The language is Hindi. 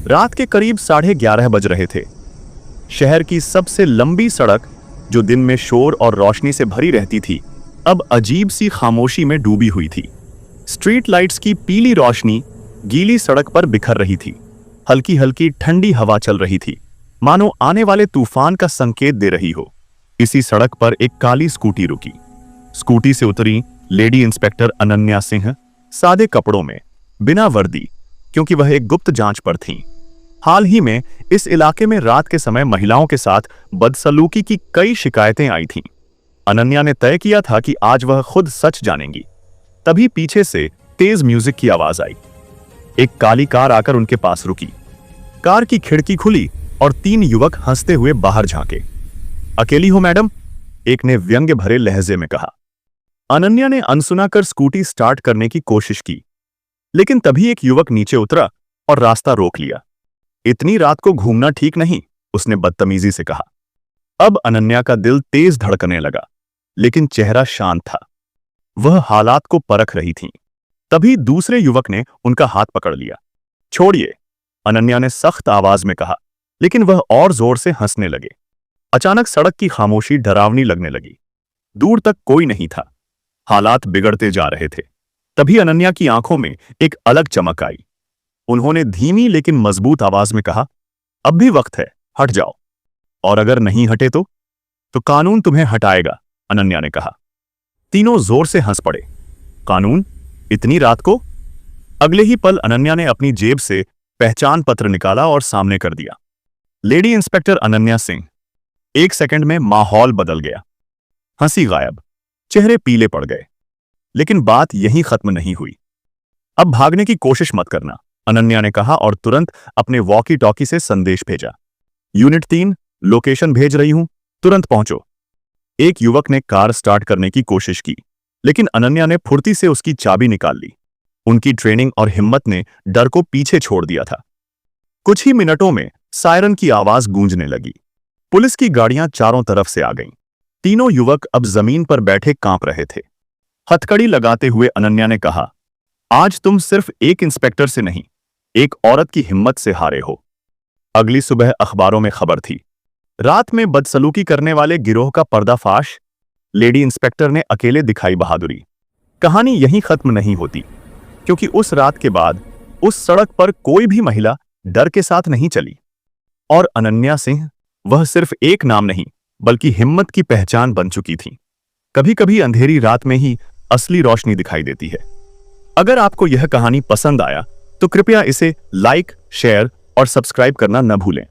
रात के करीब 11:30 बज रहे थे। शहर की सबसे लंबी सड़क, जो दिन में शोर और रोशनी से भरी रहती थी, अब अजीब सी खामोशी में डूबी हुई थी। स्ट्रीट लाइट्स की पीली रोशनी गीली सड़क पर बिखर रही थी। हल्की हल्की ठंडी हवा चल रही थी, मानो आने वाले तूफान का संकेत दे रही हो। इसी सड़क पर एक काली स्कूटी रुकी। स्कूटी से उतरी लेडी इंस्पेक्टर अनन्या सिंह, सादे कपड़ों में, बिना वर्दी, क्योंकि वह एक गुप्त जांच पर थीं। हाल ही में इस इलाके में रात के समय महिलाओं के साथ बदसलूकी की कई शिकायतें आई थीं। अनन्या ने तय किया था कि आज वह खुद सच जानेंगी। तभी पीछे से तेज म्यूजिक की आवाज आई। एक काली कार आकर उनके पास रुकी। कार की खिड़की खुली और 3 युवक हंसते हुए बाहर झांके। अकेली हो मैडम? एक ने व्यंग्य भरे लहजे में कहा। अनन्या ने अनसुना कर स्कूटी स्टार्ट करने की कोशिश की, लेकिन तभी एक युवक नीचे उतरा और रास्ता रोक लिया। इतनी रात को घूमना ठीक नहीं, उसने बदतमीजी से कहा। अब अनन्या का दिल तेज धड़कने लगा, लेकिन चेहरा शांत था। वह हालात को परख रही थीं। तभी दूसरे युवक ने उनका हाथ पकड़ लिया। छोड़िए, अनन्या ने सख्त आवाज में कहा, लेकिन वह और जोर से हंसने लगे। अचानक सड़क की खामोशी डरावनी लगने लगी। दूर तक कोई नहीं था। हालात बिगड़ते जा रहे थे। तभी अनन्या की आंखों में एक अलग चमक आई। उन्होंने धीमी लेकिन मजबूत आवाज में कहा, अब भी वक्त है, हट जाओ। और अगर नहीं हटे तो कानून तुम्हें हटाएगा, अनन्या ने कहा। तीनों जोर से हंस पड़े। कानून? इतनी रात को? अगले ही पल अनन्या ने अपनी जेब से पहचान पत्र निकाला और सामने कर दिया। Lady inspector Ananya Singh. एक सेकंड में माहौल बदल गया। हंसी गायब, चेहरे पीले पड़ गए। लेकिन बात यहीं खत्म नहीं हुई। अब भागने की कोशिश मत करना, अनन्या ने कहा और तुरंत अपने वॉकी टॉकी से संदेश भेजा। यूनिट 3, लोकेशन भेज रही हूं, तुरंत पहुंचो। एक युवक ने कार स्टार्ट करने की कोशिश की, लेकिन अनन्या ने फुर्ती से उसकी चाबी निकाल ली। उनकी ट्रेनिंग और हिम्मत ने डर को पीछे छोड़ दिया था। कुछ ही मिनटों में सायरन की आवाज गूंजने लगी। पुलिस की गाड़ियां चारों तरफ से आ गईं। तीनों युवक अब जमीन पर बैठे कांप रहे थे। हथकड़ी लगाते हुए अनन्या ने कहा, आज तुम सिर्फ एक इंस्पेक्टर से नहीं, एक औरत की हिम्मत से हारे हो। अगली सुबह अखबारों में खबर थी, रात में बदसलूकी करने वाले गिरोह का पर्दाफाश। लेडी इंस्पेक्टर ने अकेले दिखाई बहादुरी। कहानी यहीं खत्म नहीं होती, क्योंकि उस रात के बाद उस सड़क पर कोई भी महिला डर के साथ नहीं चली। और अनन्या सिंह, वह सिर्फ एक नाम नहीं, बल्कि हिम्मत की पहचान बन चुकी थी। कभी कभी अंधेरी रात में ही असली रोशनी दिखाई देती है। अगर आपको यह कहानी पसंद आया तो कृपया इसे लाइक, शेयर और सब्सक्राइब करना न भूलें।